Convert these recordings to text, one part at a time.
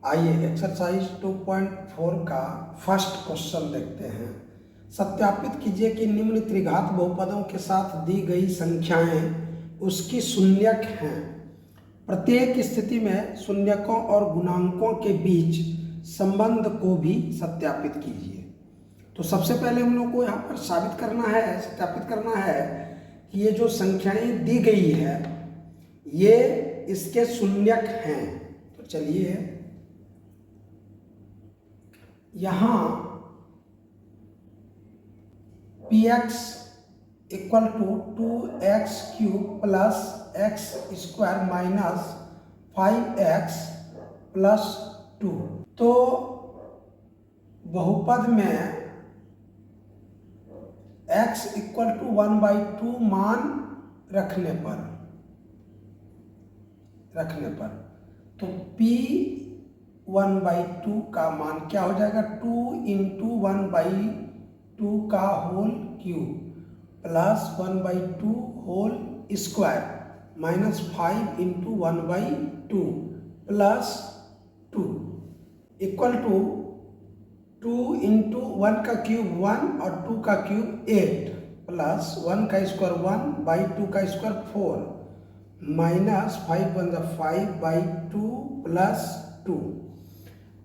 आइए एक्सरसाइज 2.4 का first question देखते हैं। सत्यापित कीजिए कि निम्न त्रिघात बहुपदों के साथ दी गई संख्याएं उसकी शून्यक हैं। प्रत्येक स्थिति में शून्यकों और गुणांकों के बीच संबंध को भी सत्यापित कीजिए। तो सबसे पहले हम लोग को यहाँ पर साबित करना है, सत्यापित करना है कि ये जो संख्याएं दी गई है ये इसके शून्यक हैं। तो चलिए यहाँ px equal to 2x³ plus x square minus 5x plus 2। तो बहुपद में x इक्वल टू 1/2 मान रखने पर तो p 1/2 का मान क्या हो जाएगा, 2 इंटू 1/2 का whole cube plus 1/2 whole square minus 5 into 1/2 plus 2 equal to 2 into 1 का क्यूब 1 और 2 का क्यूब 8 प्लस 1 का स्क्वायर 1/2 का स्क्वायर 4 माइनस 5 1 5/2 प्लस 2।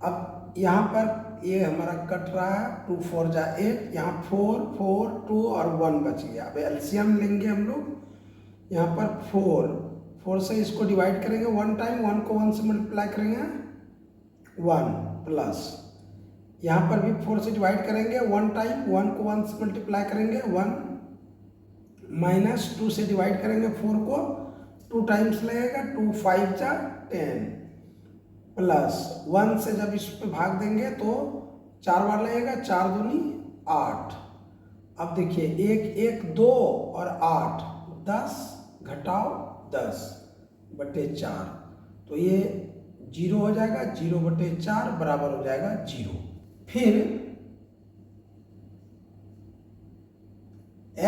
अब यहाँ पर ये हमारा कट रहा है, 2 4 जा 8, यहाँ 4 4 2 और 1 बच गया। अब एलसीएम लेंगे हम लोग। यहाँ पर 4 से इसको डिवाइड करेंगे 1 टाइम, 1 को 1 से मल्टीप्लाई करेंगे 1 प्लस यहाँ पर भी 4 से डिवाइड करेंगे 1 टाइम, 1 को 1 से मल्टीप्लाई करेंगे 1 माइनस 2 से डिवाइड करेंगे 4 को 2 टाइम्स लगेगा 2 5 जा 10 प्लस 1 से जब इस पे भाग देंगे तो 4 बार लगेगा, 4 दूनी 8। अब देखिए 1 1 2 और 8 10 घटाओ 10/4 तो ये 0 हो जाएगा, 0/4 बराबर हो जाएगा 0। फिर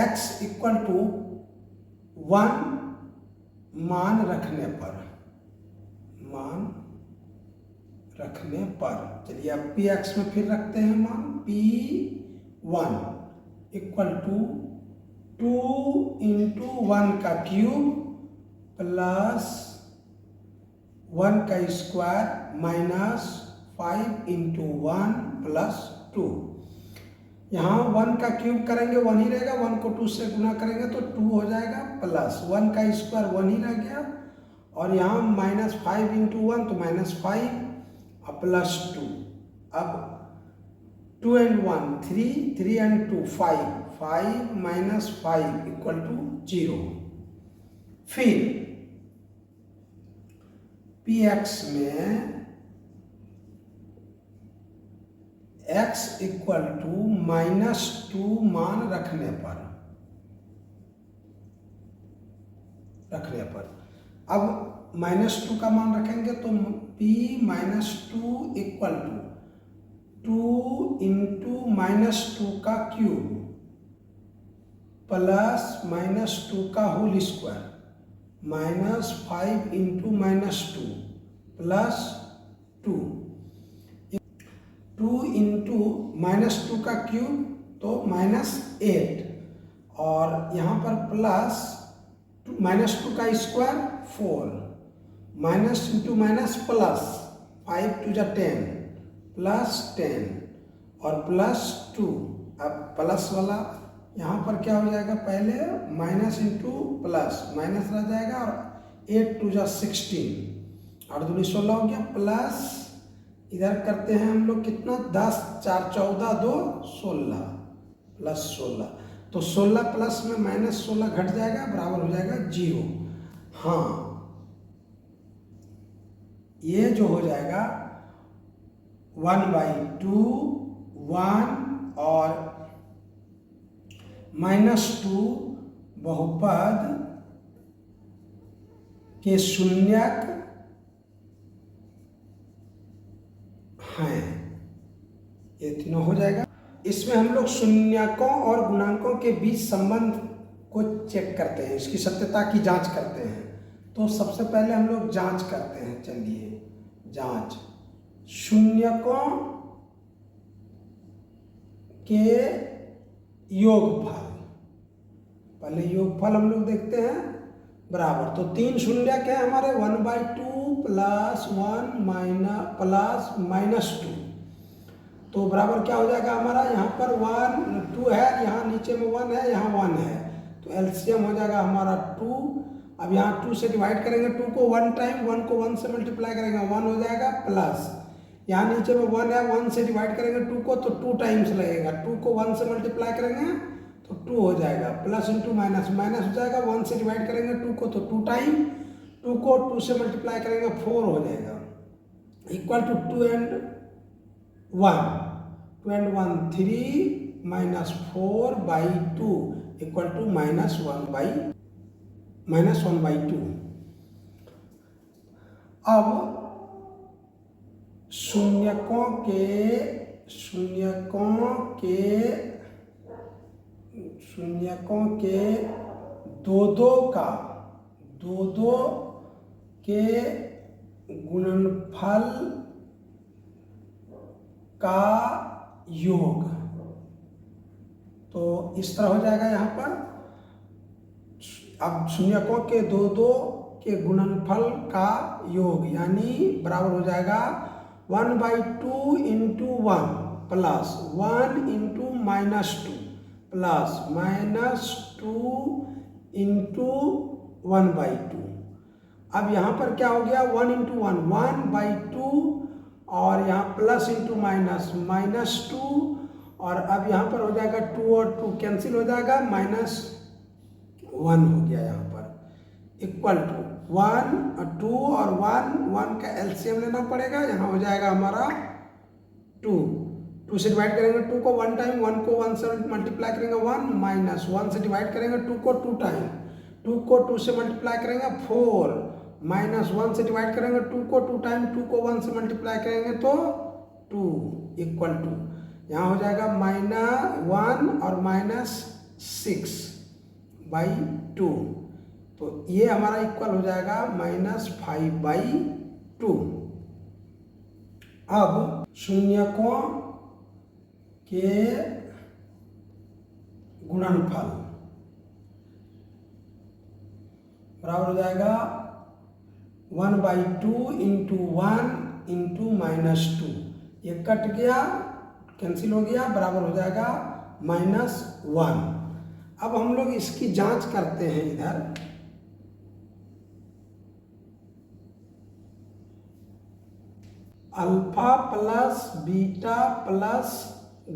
x इक्वल टू 1 मान रखने पर चलिए अब px में फिर रखते हैं मान। p1 इक्वल टू 2 इंटू 1 का क्यूब प्लस 1 का स्क्वायर माइनस 5 इंटू 1 प्लस 2। यहाँ 1 का क्यूब करेंगे 1 ही रहेगा, 1 को 2 से गुना करेंगे तो 2 हो जाएगा प्लस 1 का स्क्वायर 1 ही रह गया और यहाँ माइनस 5 इंटू 1 तो माइनस 5 और प्लस 2। अब 2 and 1 3, 3 and 2 5, 5 minus 5 equal to 0। फिर px में x इक्वल टू -2 मान रखने पर अब -2 का मान रखेंगे तो p -2 इक्वल टू 2 इंटू -2 का क्यूब प्लस -2 का whole square minus 5 into -2 plus 2 2 into -2 का क्यूब तो -8 और यहाँ पर प्लस -2 का square 4 minus into minus plus 5 2 जा 10 प्लस 10 और प्लस 2। अब प्लस वाला यहाँ पर क्या हो जाएगा, पहले माइनस इंटू प्लस माइनस रह जाएगा और 8 2 जा 16 और 2 16 हो गया प्लस इधर करते हैं हम लोग कितना 10 4 14 2 16 प्लस 16 तो 16 प्लस में माइनस 16 घट जाएगा बराबर हो जाएगा 0। हाँ ये जो हो जाएगा 1/2 1 और -2 बहुपद के शून्यक हैं। ये तीनों हो जाएगा। इसमें हम लोग शून्यकों और गुणांकों के बीच संबंध को चेक करते हैं, इसकी सत्यता की जांच करते हैं। तो सबसे पहले हम लोग जांच करते हैं। चलिए जांच शून्यकों के योगफल, पहले योगफल हम लोग देखते हैं, बराबर। तो 3 शून्य क्या है हमारे, 1/2 प्लस 1 प्लस -2, तो बराबर क्या हो जाएगा हमारा, यहाँ पर 1 2 है, यहाँ नीचे में 1 है, यहाँ 1 है, तो एलसीएम हो जाएगा हमारा 2। अब यहाँ 2 से डिवाइड करेंगे, 2 को 1 टाइम, 1 को 1 से मल्टीप्लाई करेंगे, 1 हो जाएगा, प्लस यहाँ नीचे में 1 है, 1 से डिवाइड करेंगे 2 को, तो 2 टाइम्स लगेगा, 2 को 1 से मल्टीप्लाई करेंगे तो 2 हो जाएगा, प्लस इंटू माइनस, माइनस हो जाएगा, 1 से डिवाइड करेंगे 2 को तो 2 टाइम, 2 को 2 से मल्टीप्लाई करेंगे 4 हो जाएगा, equal to 2 and 1 3 minus 4/2 equal to -1/2। अब शून्यकों के दो के गुणनफल का योग, तो इस तरह हो जाएगा यहाँ पर। अब शून्यकों के दो के गुणनफल का योग यानी बराबर हो जाएगा 1/2 into 1 plus 1 into -2 plus -2 into 1/2। अब यहाँ पर क्या हो गया, 1 इंटू 1/2 और यहाँ प्लस इंटू -2, और अब यहाँ पर हो जाएगा 2 और 2 कैंसिल हो जाएगा, -1 हो गया यहाँ पर, इक्वल टू 1 2 और 1 का एलसीएम लेना पड़ेगा, यहाँ हो जाएगा हमारा 2 से डिवाइड करेंगे 2 को 1 टाइम, 1 को 1 से मल्टीप्लाई करेंगे 1, -1 से डिवाइड करेंगे 2 को 2 टाइम, 2 को 2 से मल्टीप्लाई करेंगे 4, -1 से डिवाइड करेंगे 2 को 2 टाइम, 2 को 1 से मल्टीप्लाई करेंगे तो 2 इक्वल टू यहाँ हो जाएगा -1 और -6/2, तो ये हमारा इक्वल हो जाएगा -5/2। अब शून्यकों के गुणनफल बराबर हो जाएगा 1/2 इंटू 1 इंटू -2, ये कट गया, कैंसिल हो गया, बराबर हो जाएगा -1। अब हम लोग इसकी जांच करते हैं इधर, alpha plus beta plus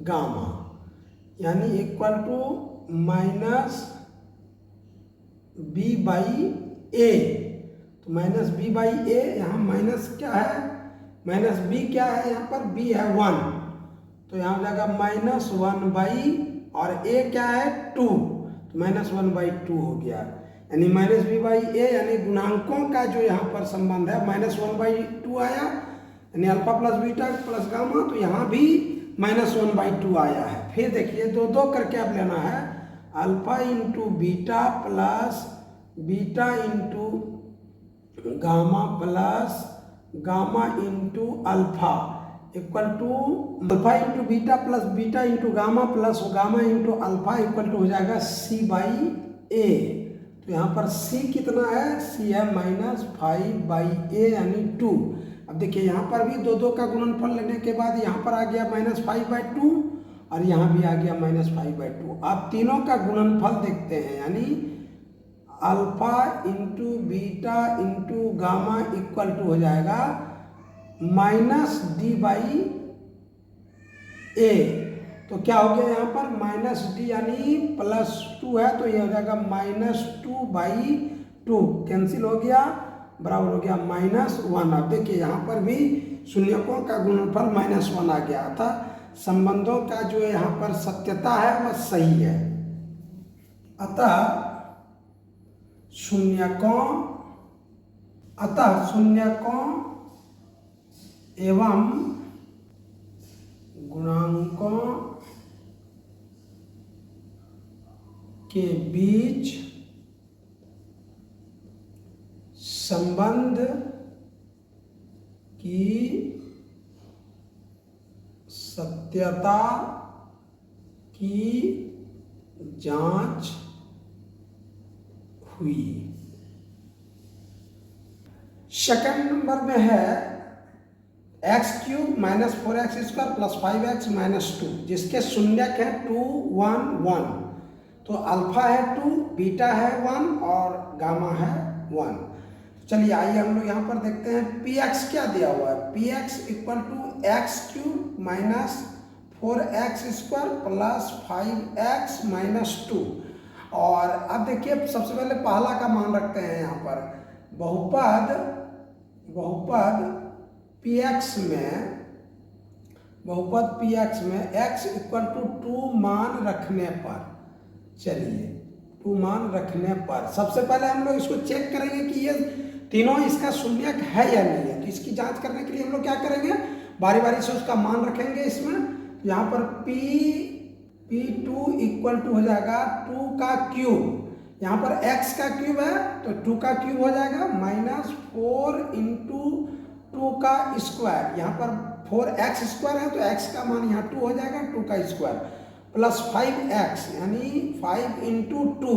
gamma यानी इक्वल टू -b/a, तो -b/a, यहाँ माइनस क्या है, -b क्या है, यहाँ पर b है 1, तो यहाँ हो जाएगा -1 और a क्या है 2, तो -1/2 हो गया, यानी -b/a यानी गुणांकों का जो यहाँ पर संबंध है -1/2 आया, यानी alpha plus beta plus gamma, तो यहाँ भी -1/2 आया है। फिर देखिए दो करके अब लेना है, alpha into beta plus beta into gamma plus gamma into alpha equal to alpha into beta plus beta into gamma plus gamma into alpha equal to हो जाएगा c/a। तो यहाँ पर c कितना है, c है -5/a यानी 2। अब देखिए यहाँ पर भी दो का गुणनफल लेने के बाद यहाँ पर आ गया -5/2 और यहाँ भी आ गया -5/2। अब तीनों का गुणनफल देखते हैं, यानी alpha into beta into gamma equal to हो जाएगा -d/a। तो क्या हो गया यहाँ पर -d यानी +2 है, तो ये हो जाएगा -2/2, कैंसिल हो गया, बराबर हो गया -1। अब देखिए यहाँ पर भी शून्यकों का गुणनफल -1 आ गया था, संबंधों का जो यहाँ पर सत्यता है वह सही है। अतः शून्यकों एवं गुणांकों के बीच संबंध की सत्यता की जांच हुई। सेकंड नंबर में है x³ minus 4x² plus 5x minus 2, जिसके शून्यक है 2, 1, 1। तो अल्फा है 2, बीटा है 1 और गामा है 1। चलिए आइए हम लोग यहाँ पर देखते हैं px क्या दिया हुआ है। px equal to x³ minus 4x² plus 5x minus 2। और अब देखिए सबसे पहले पहला का मान रखते हैं यहाँ पर। बहुपद px में x इक्वल टू 2 मान रखने पर, चलिए 2 मान रखने पर सबसे पहले हम लोग इसको चेक करेंगे कि ये तीनों इसका शून्यक है या नहीं है। तो इसकी जांच करने के लिए हम लोग क्या करेंगे, बारी बारी से उसका मान रखेंगे इसमें। यहाँ पर p2 इक्वल टू हो जाएगा 2 का क्यूब, यहाँ पर x का क्यूब है तो 2 का क्यूब हो जाएगा, माइनस 4 इंटू 2 का स्क्वायर, यहाँ पर 4x² है तो x का मान यहाँ 2 हो जाएगा, 2 का स्क्वायर प्लस 5x यानी 5 इंटू 2,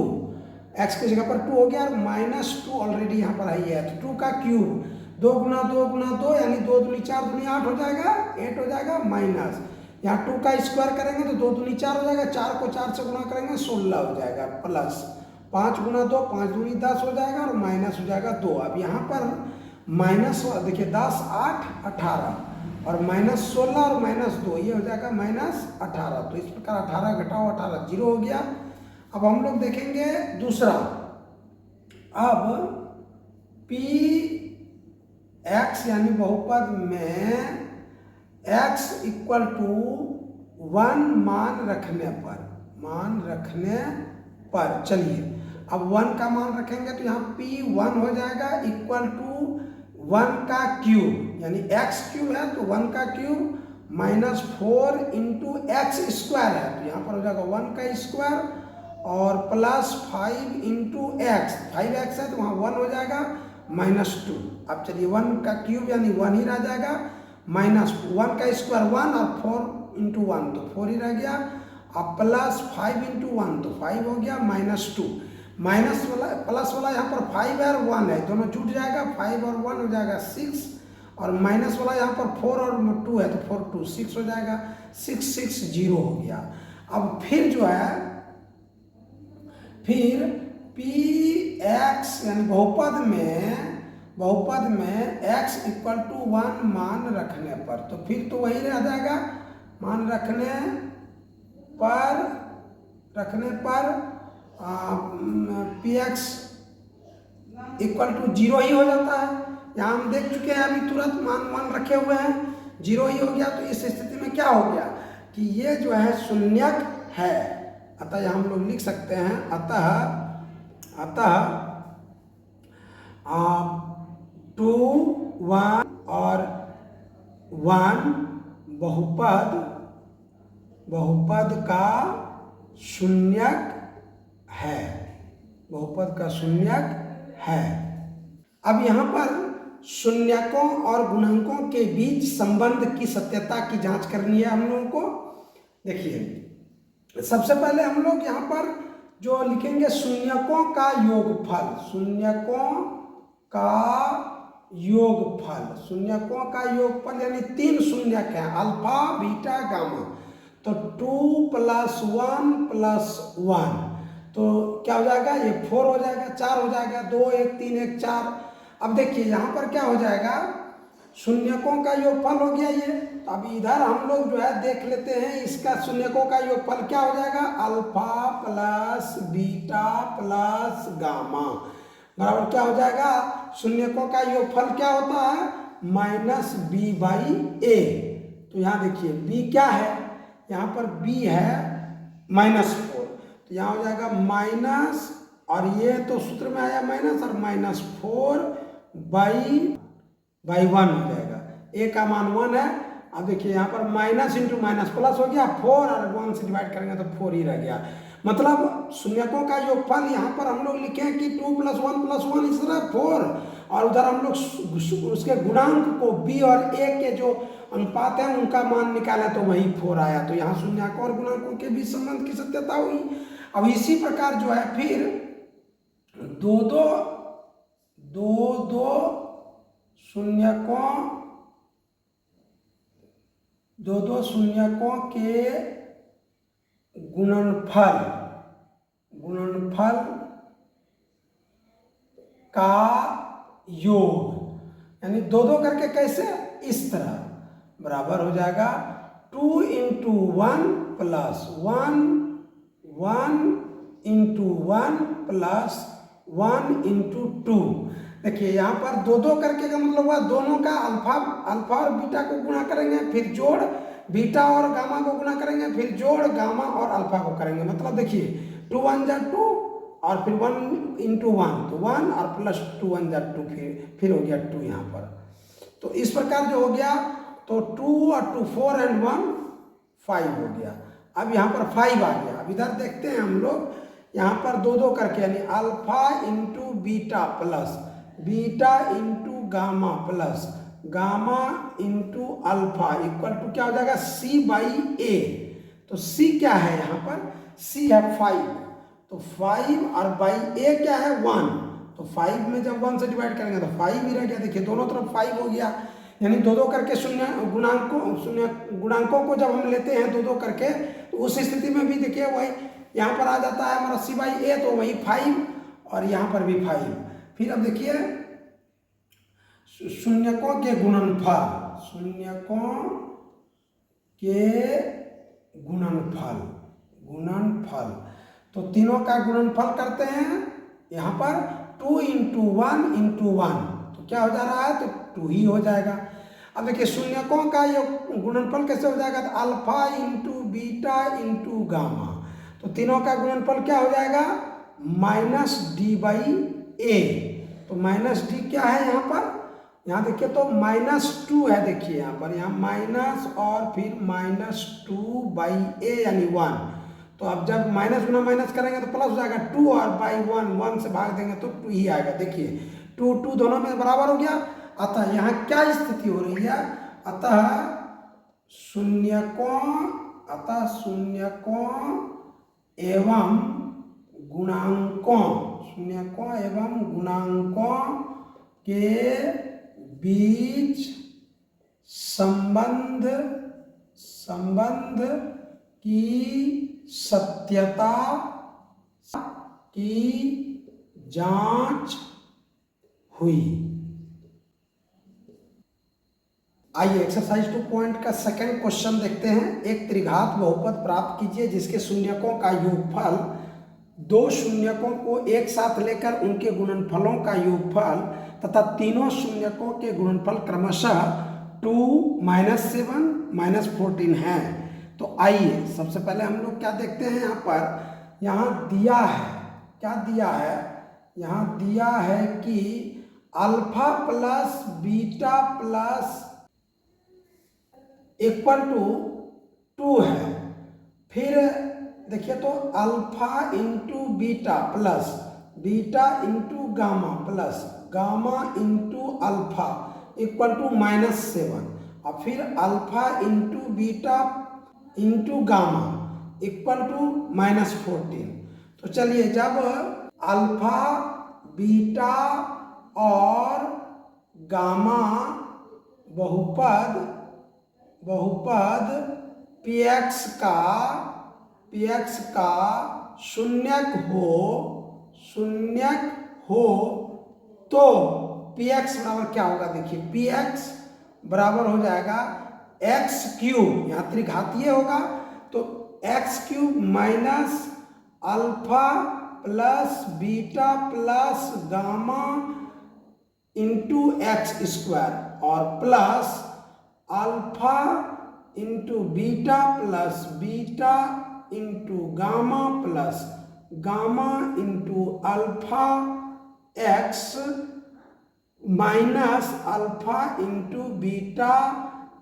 x की जगह पर 2 हो गया और माइनस 2 ऑलरेडी यहाँ पर आई है तो 2 का क्यूब, 2 गुना 2 गुना 2 यानी 2 दूनी 4 दूनी 8 हो जाएगा, 8 हो जाएगा, माइनस यहाँ 2 का स्क्वायर करेंगे तो 2 दूनी 4 हो जाएगा, 4 को 4 से गुना करेंगे 16 हो जाएगा, प्लस 5 गुना 2 5 दूनी 10 हो जाएगा और माइनस हो जाएगा 2। अब यहाँ पर माइनस देखिए 10 8 18 और माइनस 16 और माइनस 2 ये हो जाएगा माइनस 18। तो इस प्रकार 18 घटाओ 18 0 हो गया। अब हम लोग देखेंगे दूसरा। अब px यानी बहुपद में x इक्वल टू 1 मान रखने पर, चलिए अब 1 का मान रखेंगे तो यहाँ p1 हो जाएगा इक्वल टू 1 का क्यूब यानी x³ है तो 1 का क्यूब माइनस 4 इंटू x² है तो यहाँ पर हो जाएगा 1 का स्क्वायर और प्लस 5 इंटू x, 5x है तो वहाँ 1 हो जाएगा, माइनस 2। अब चलिए 1 का क्यूब यानी 1 ही रह जाएगा, माइनस 1 का स्क्वायर 1 और 4 इंटू 1 तो 4 ही रह गया, अब प्लस 5 इंटू 1 तो 5 हो गया, माइनस 2। माइनस वाला प्लस वाला यहाँ पर 5 है और 1 है, दोनों जुट जाएगा, 5 और 1 हो जाएगा 6 और माइनस वाला यहाँ पर 4 और 2 है तो 4 2 6 हो जाएगा, 6 6 0 हो गया। अब फिर जो है फिर px यानी बहुपद में x इक्वल टू 1 मान रखने पर, तो फिर तो वही रह जाएगा, मान रखने पर px इक्वल टू 0 ही हो जाता है। यहाँ हम देख चुके हैं अभी तुरंत मान रखे हुए हैं, 0 ही हो गया। तो इस स्थिति में क्या हो गया कि ये जो है शून्यक है, अतः यहाँ हम लोग लिख सकते हैं अतः 2 1 और 1 बहुपद का शून्यक है। अब यहाँ पर शून्यकों और गुणांकों के बीच संबंध की सत्यता की जांच करनी है हम लोगों को। देखिए सबसे पहले हम लोग यहाँ पर जो लिखेंगे शून्यकों का योगफल यानी 3 शून्यक हैं, अल्फा बीटा गामा, तो 2 + 1 + 1 तो क्या हो जाएगा, ये 4 हो जाएगा, 4 हो जाएगा, 2 1 3 1 4। अब देखिए यहाँ पर क्या हो जाएगा, शून्यकों का योगफल हो गया ये। तो अब इधर हम लोग जो है देख लेते हैं इसका शून्यकों का योगफल क्या हो जाएगा, alpha plus beta plus gamma बराबर क्या हो जाएगा, शून्यकों का योगफल क्या होता है, -b/a। तो यहाँ देखिए b क्या है, यहाँ पर b है -4, तो यहाँ हो जाएगा माइनस, और ये तो सूत्र में आया माइनस, और -4/1 हो जाएगा, a का मान 1 है। अब देखिए यहाँ पर माइनस इंटू माइनस प्लस हो गया, 4 और 1 से डिवाइड करेंगे तो 4 ही रह गया। मतलब शून्यकों का योगफल यहाँ पर हम लोग लिखे कि 2 + 1 + 1 इस तरह 4, और उधर हम लोग उसके गुणांक को b और a के जो अनुपात है उनका मान निकाला तो वही 4 आया, तो यहाँ शून्याकों और गुणांकों के बीच संबंध की सत्यता हुई। अब इसी प्रकार जो है फिर दो दो शून्यकों के गुणनफल का योग, यानी दो करके कैसे, इस तरह बराबर हो जाएगा 2 × 1 + 1 × 1 + 1 × 2। देखिए यहाँ पर दो करके का मतलब हुआ दोनों का अल्फा और बीटा को गुणा करेंगे, फिर जोड़ बीटा और गामा को गुणा करेंगे, फिर जोड़ गामा और अल्फा को करेंगे। मतलब देखिए 2 × 1 = 2 और फिर 1 × 1 तो 1 और प्लस 2 × 1 = 2, फिर हो गया 2 यहाँ पर। तो इस प्रकार जो हो गया तो 2 और 2 4 और 1 5 हो गया। अब यहाँ पर 5 आ गया। अब इधर देखते हैं हम लोग, यहाँ पर दो करके यानी alpha × beta plus beta × gamma plus gamma × alpha equal to क्या हो जाएगा C/A। तो C क्या है यहाँ पर, C है 5, तो 5 और बाई A क्या है 1, तो 5 में जब 1 से डिवाइड करेंगे तो 5 ही रह गया। देखिए दोनों तरफ 5 हो गया, यानी दो करके शून्य गुणांकों को जब हम लेते हैं दो करके तो उस स्थिति में भी देखिए वही यहाँ पर आ जाता है हमारा C/A, तो वही 5 और यहाँ पर भी 5। फिर अब देखिए शून्यकों के गुणनफल, तो तीनों का गुणनफल करते हैं यहाँ पर 2 × 1 × 1, तो क्या हो जा रहा है, तो 2 ही हो जाएगा। अब देखिए शून्यकों का ये गुणनफल कैसे हो जाएगा, तो अल्फा × बीटा × गामा, तो तीनों का गुणनफल क्या हो जाएगा -D/A। तो -D क्या है यहाँ पर, यहाँ देखिए तो -2 है, देखिए यहाँ पर यहाँ माइनस और फिर -2/A यानी 1। तो अब जब माइनस गुना माइनस करेंगे तो प्लस हो जाएगा 2 और बाई 1 से भाग देंगे तो 2 ही आएगा। देखिए 2 दोनों में बराबर हो गया। अतः यहाँ क्या स्थिति हो रही है, अतः शून्यकों एवं गुणांकों के बीच संबंध की सत्यता की जांच हुई। आइए एक्सरसाइज 2 पॉइंट का सेकंड क्वेश्चन देखते हैं। एक त्रिघात बहुपद प्राप्त कीजिए जिसके शून्यकों का योगफल दो शून्यकों को एक साथ लेकर उनके गुणनफलों का योगफल तथा तीनों शून्यकों के गुणनफल क्रमशः 2 -7 -14 है। तो आइए सबसे पहले हम लोग क्या देखते हैं, यहाँ पर यहाँ दिया है, क्या दिया है, यहाँ दिया है कि alpha plus beta plus equal to 2 है। फिर देखिए तो alpha × beta plus beta × gamma plus gamma × alpha equal to -7 और फिर alpha × beta × gamma equal to -14। तो चलिए जब अल्फा बीटा और गामा बहुपद px का शून्यक हो तो px बराबर क्या होगा, देखिए px बराबर हो जाएगा x³ यहाँ त्रिघातीय होगा तो x³ minus alpha plus beta plus gamma × x² और plus alpha × beta plus beta × gamma plus gamma × alpha x minus alpha × beta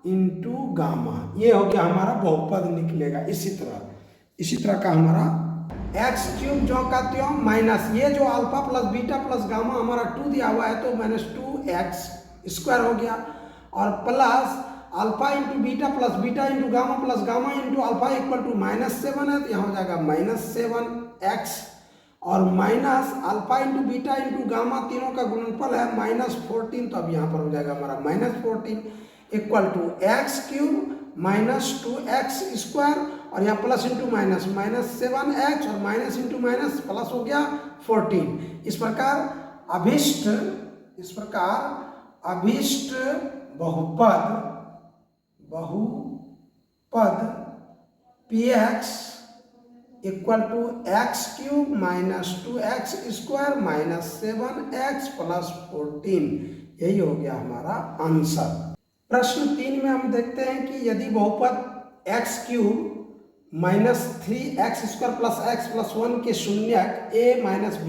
× gamma. ये हो गया हमारा बहुपद निकलेगा। इसी तरह का हमारा x³ जो का त्यों माइनस ये जो alpha plus beta plus gamma हमारा 2 दिया हुआ है तो -2x² हो गया और plus alpha into beta plus beta into gamma plus gamma into alpha equal to -7 है, तो यहाँ हो जाएगा -7x और minus alpha into beta into gamma तीनों का गुणनफल है -14, तो अब यहाँ पर हो जाएगा हमारा -14 इक्वल टू x³ -2x² और यहाँ प्लस इंटू माइनस -7x और माइनस इंटू माइनस प्लस हो गया 14। इस प्रकार अभिष्ट बहुपद px equal to x³ -2x² -7x plus 14, यही हो गया हमारा आंसर। प्रश्न 3 में हम देखते हैं कि यदि बहुपद x³ -3x² plus x plus 1 के शून्यक a - b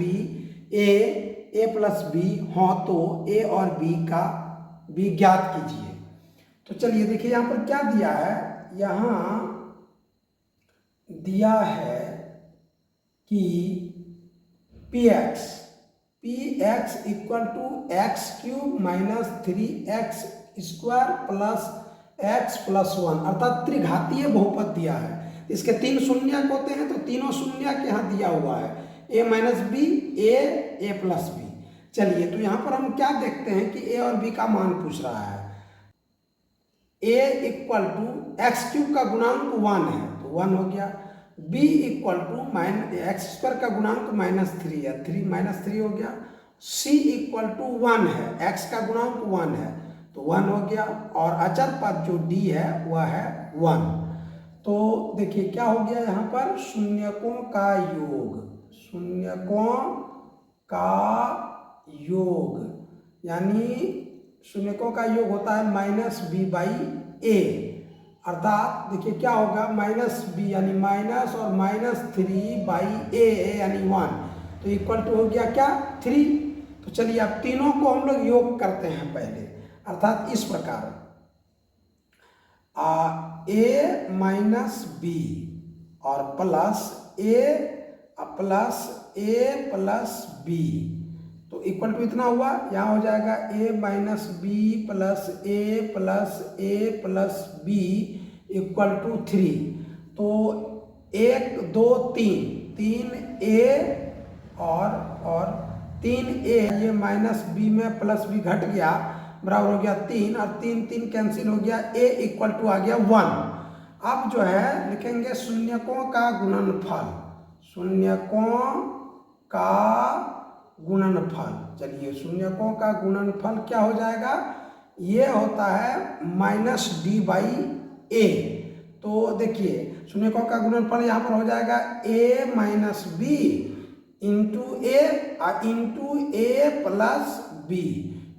a plus b हो तो a और b ज्ञात कीजिए। तो चलिए देखिए यहाँ पर क्या दिया है, यहाँ दिया है कि px equal to x³ -3x² plus x plus 1, अर्थात त्रिघातीय बहुपद दिया है। इसके 3 शून्यक होते हैं, तो तीनों शून्यक यहाँ दिया हुआ है a - b a plus b। चलिए तो यहाँ पर हम क्या देखते हैं कि a और b का मान पूछ रहा है। a इक्वल टू x³ का गुणांक 1 है, तो 1 हो गया। b इक्वल टू x² का गुणांक -3 है, 3 हो गया। c इक्वल टू 1 है, x का गुणांक 1 है, तो 1 हो गया। और अचर पद जो d है वह है 1। तो देखिए क्या हो गया यहाँ पर, शून्यकों का योग यानी शून्यकों का योग होता है -b/a, अर्थात देखिए क्या होगा -b यानी माइनस और -3/a यानी 1, तो इक्वल टू हो गया क्या 3। तो चलिए अब तीनों को हम लोग योग करते हैं पहले, अर्थात इस प्रकार a - b और प्लस a b, तो इक्वल टू इतना हुआ, यहाँ हो जाएगा a - b plus a plus b equal to 3। तो 1 2 3 a और 3a, ये -b में प्लस b घट गया, बराबर हो गया 3 और 3 कैंसिल हो गया, a इक्वल टू आ गया 1। अब जो है लिखेंगे शून्यकों का गुणनफल। चलिए शून्यकों का गुणनफल क्या हो जाएगा, ये होता है -d/a। तो देखिए शून्यकों का गुणनफल यहाँ पर हो जाएगा a - b into a plus b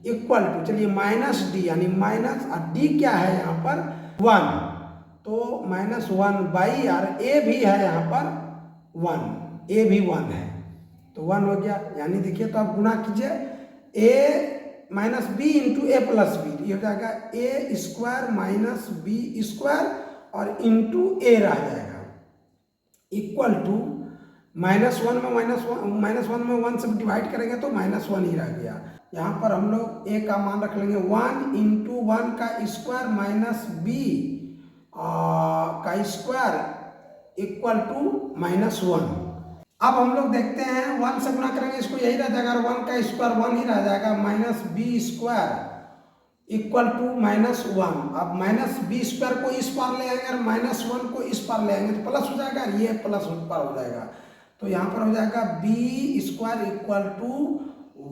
equal to, चलिए -d यानी माइनस, और d क्या है यहाँ पर 1, तो -1/, और a भी है यहाँ पर 1, a भी 1 है, तो 1 हो गया। यानी देखिए तो आप गुणा कीजिए a - b into a plus b, ये हो जाएगा a² - b² और इंटू a रह जाएगा, इक्वल टू -1 में 1 से डिवाइड करेंगे तो -1 ही रह गया। यहाँ पर हम लोग a का मान रख लेंगे 1 इंटू 1 का स्क्वायर माइनस b का स्क्वायर इक्वल टू -1। अब हम लोग देखते हैं 1 से गुणा करेंगे, इसको यही रह जाएगा, 1 का स्क्वायर 1 ही रह जाएगा, -b² इक्वल टू -1। अब -b² को इस पार ले आएंगे और -1 को इस पार ले आएंगे तो प्लस हो जाएगा, ये प्लस उस पार हो जाएगा, तो यहाँ पर हो जाएगा b² इक्वल टू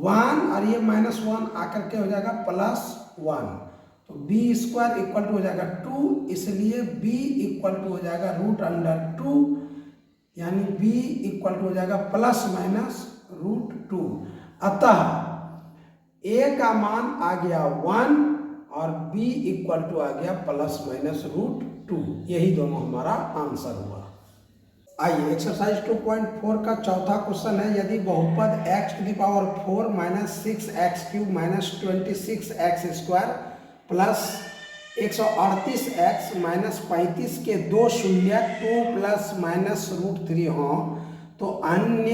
1 और ये -1 आकर के हो जाएगा +1, तो b² इक्वल टू हो जाएगा 2, इसलिए b इक्वल टू हो जाएगा √2, यानी b इक्वल टू हो जाएगा ±√2। अतः a का मान आ गया 1 और b इक्वल टू आ गया ±√2, यही दोनों हमारा आंसर हुआ। आइए एक्सरसाइज 2.4 का चौथा क्वेश्चन है, यदि बहुपद x⁴ - 6x³ - 26x² plus 138x - 35 के दो शून्यक 2 ± √3 हों तो अन्य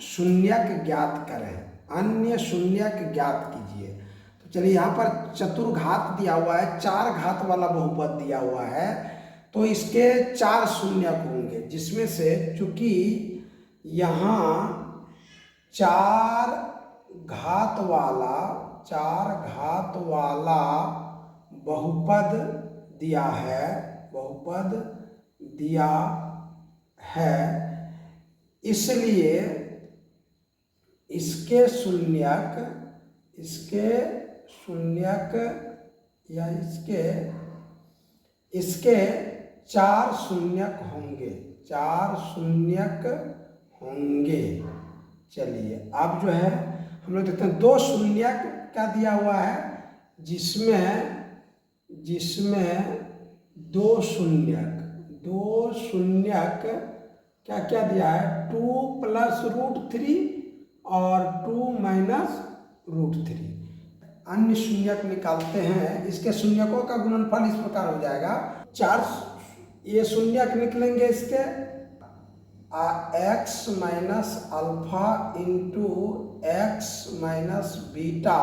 शून्यक ज्ञात करें, अन्य शून्यक ज्ञात कीजिए। तो चलिए यहाँ पर चतुर्घात दिया हुआ है, 4 घात वाला बहुपद दिया हुआ है, तो इसके 4 शून्यक होंगे, जिसमें से चूंकि यहाँ 4 घात वाला बहुपद दिया है, इसलिए इसके शून्यक या इसके 4 शून्यक होंगे। चलिए अब जो है हम लोग देखते हैं 2 शून्यक क्या दिया हुआ है, जिसमें 2 शून्यक क्या क्या दिया है, 2 + √3 और 2 - √3। अन्य शून्यक निकालते हैं, इसके शून्यकों का गुणनफल इस प्रकार हो जाएगा, 4 ये शून्यक निकलेंगे इसके x - alpha into x - beta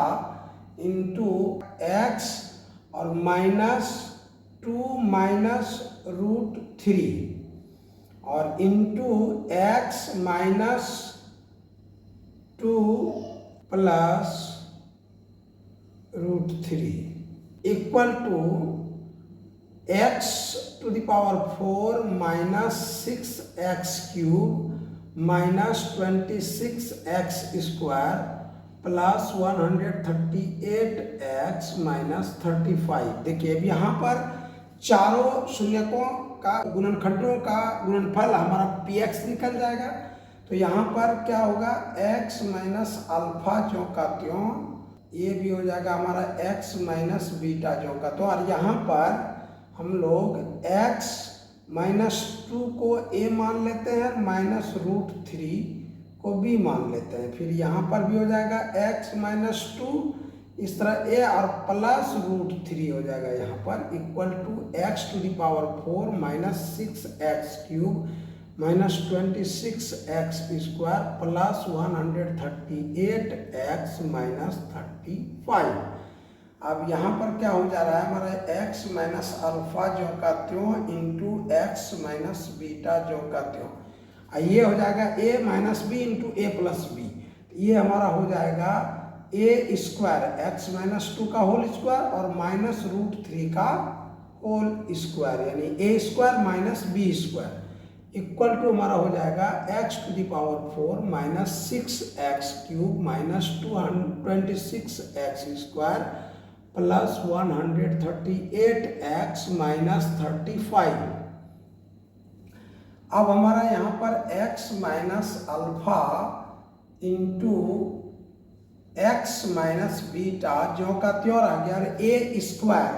into x और -2 - √3 और into x - 2 + √3 equal to x to the power 4 - 6x³ -26x² + 138x - 35। देखिए अब यहाँ पर चारों शून्यकों का गुणनखंडों का गुणनफल हमारा px निकल जाएगा। तो यहाँ पर क्या होगा, x - अल्फा ज्यों का त्यों, ये भी हो जाएगा हमारा x - बीटा ज्यों का त्यों, और यहाँ पर हम लोग x - 2 को a मान लेते हैं, -√3 को b मान लेते हैं। फिर यहाँ पर भी हो जाएगा x - 2 इस तरह a और प्लस √3 हो जाएगा यहाँ पर, equal to x to the power 4 - 6x³ -26x² + 138x - 35। अब यहाँ पर क्या हो जा रहा है हमारा x - अल्फा ज्यों का त्यों इंटू x - बीटा ज्यों का त्यों, ये हो जाएगा a - b into a + b, ये हमारा हो जाएगा a² x - 2 का होल स्क्वायर और -√3 का होल स्क्वायर, यानी a² - b² इक्वल टू हमारा हो जाएगा x to the power 4 - 6x³ -226x² + 138x - 35। अब हमारा यहाँ पर x - alpha into x - beta ज्यों का त्यों आ गया, और a²,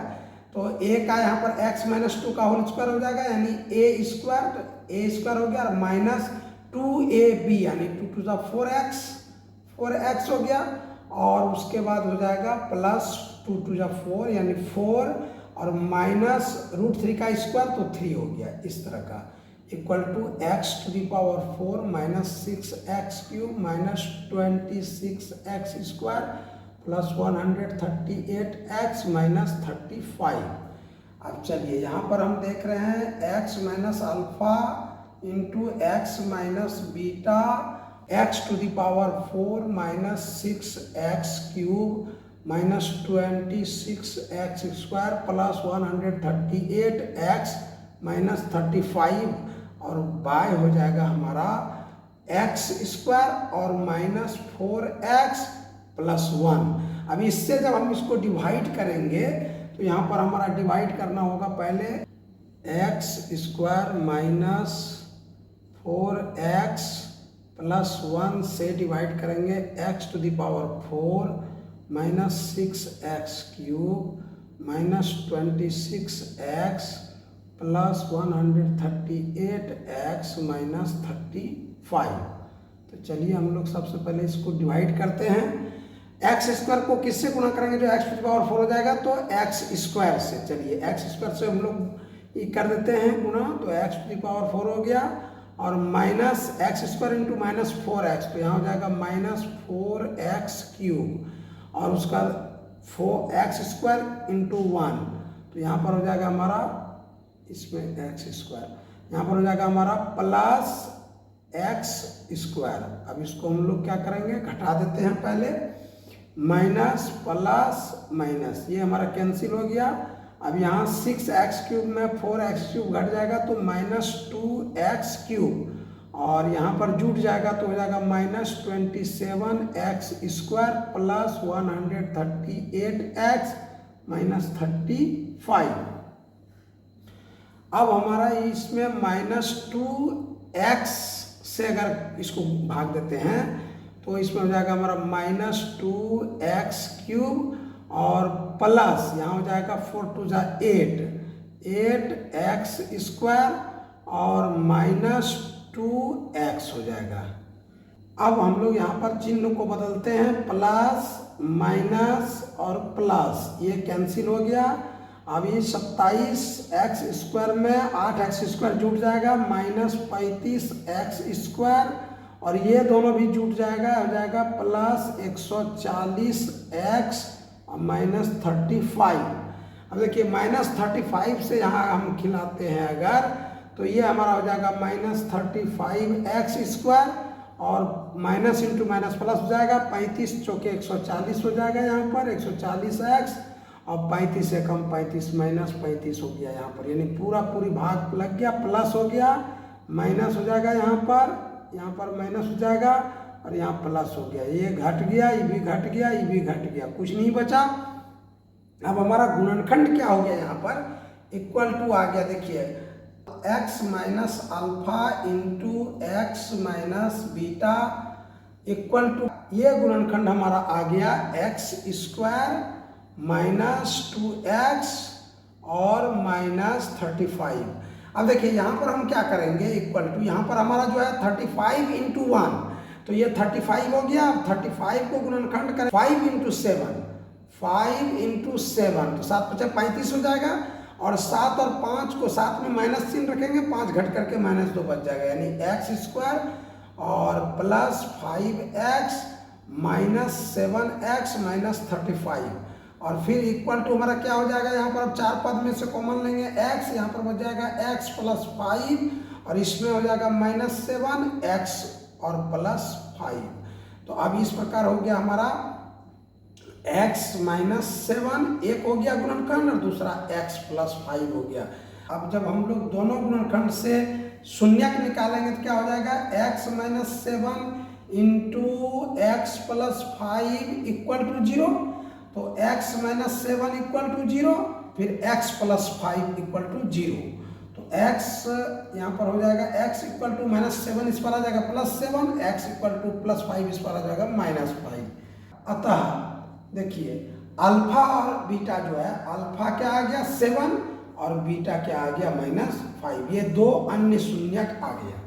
तो a का यहाँ पर x - 2 का होल स्क्वायर हो जाएगा, यानी a² तो a² हो गया, और -2ab यानी 2 to the 4x हो गया, और उसके बाद हो जाएगा +2 to the 4 यानी 4 और -√3 का स्क्वायर तो 3 हो गया, इस तरह का, equal to x to the power 4 - 6x³ -26x² + 138x - 35। अब चलिए यहाँ पर हम देख रहे हैं x - alpha into x - beta x to the power 4 - 6x³ -26x² + 138x - 35, और बाय हो जाएगा हमारा x² और -4x + 1। अब इससे जब हम इसको डिवाइड करेंगे तो यहाँ पर हमारा डिवाइड करना होगा, पहले x² - 4x + 1 से डिवाइड करेंगे x to the power 4 - 6x³ -26x + 138x - 35। तो चलिए हम लोग सबसे पहले इसको डिवाइड करते हैं। x² को किससे गुणा करेंगे, जो x to the power 4 हो जाएगा, तो x² से। चलिए x² से हम लोग ये कर देते हैं गुणा, तो x to the power 4 हो गया, और -x² इंटू -4x, तो यहाँ हो जाएगा -4x³, और उसका 4x² इंटू 1, तो यहाँ पर हो जाएगा हमारा, इसमें x², यहाँ पर हो जाएगा हमारा प्लस x²। अब इसको हम लोग क्या करेंगे, घटा देते हैं पहले, माइनस प्लस माइनस, ये हमारा कैंसिल हो गया। अब यहाँ 6x³ में 4x³ घट जाएगा तो -2x³, और यहाँ पर जुट जाएगा तो हो जाएगा -27x² प्लस 138x -35। अब हमारा इसमें -2x से अगर इसको भाग देते हैं तो इसमें हो जाएगा हमारा -2x³ और प्लस यहाँ हो जाएगा 4 2 8x² और -2x हो जाएगा। अब हम लोग यहाँ पर चिन्ह को बदलते हैं, प्लस माइनस और प्लस, ये कैंसिल हो गया। अब ये 27x² में 8x² जुट जाएगा, -35x² और ये दोनों भी जुट जाएगा, हो जाएगा प्लस 140x और -35। अब देखिए -35 से यहाँ हम खिलाते हैं अगर, तो ये हमारा हो जाएगा -35x² और माइनस इंटू माइनस प्लस हो जाएगा, 35 चौके 140 हो जाएगा, यहाँ पर 140x और 35 से कम 35 -35 हो गया यहाँ पर, यानी पूरी भाग लग गया, प्लस हो गया, माइनस हो जाएगा यहाँ पर माइनस हो जाएगा और यहाँ प्लस हो गया, ये घट गया, ये भी घट गया, ये भी घट गया, कुछ नहीं बचा। अब हमारा गुणनखंड क्या हो गया, यहाँ पर इक्वल टू आ गया, देखिए x minus alpha into x minus beta equal to, ये गुणनखंड हमारा आ गया x² -2x और -35। अब देखिए यहाँ पर हम क्या करेंगे, इक्वल टू, यहाँ पर हमारा जो है 35 इंटू 1, तो ये 35 हो गया। अब 35 को गुणनखंड करें 5 इंटू 7, तो 7 × 35 हो जाएगा, और 7 और 5 को साथ में माइनस चिन्ह रखेंगे, 5 घट करके -2 बच जाएगा, यानी x² और प्लस 5x -7x -35 और फिर इक्वल टू हमारा क्या हो जाएगा, यहाँ पर अब 4 पद में से कॉमन लेंगे x, यहाँ पर बच जाएगा x + 5 और इसमें हो जाएगा -7x और +5। तो अब इस प्रकार हो गया हमारा x -7, एक हो गया गुणनखंड और दूसरा x + 5 हो गया। अब जब हम लोग दोनों गुणनखंड से शून्यक निकालेंगे तो क्या हो जाएगा, x -7 into x + 5 equal to 0, तो x -7 इक्वल टू 0, फिर x + 5 इक्वल टू 0, तो x यहाँ पर हो जाएगा x इक्वल टू -7, इस पर आ जाएगा +7, x इक्वल टू +5, इस पर आ जाएगा -5। अतः देखिए अल्फा और बीटा जो है, अल्फा क्या आ गया 7 और बीटा क्या आ गया -5, ये दो अन्य शून्यक आ गया।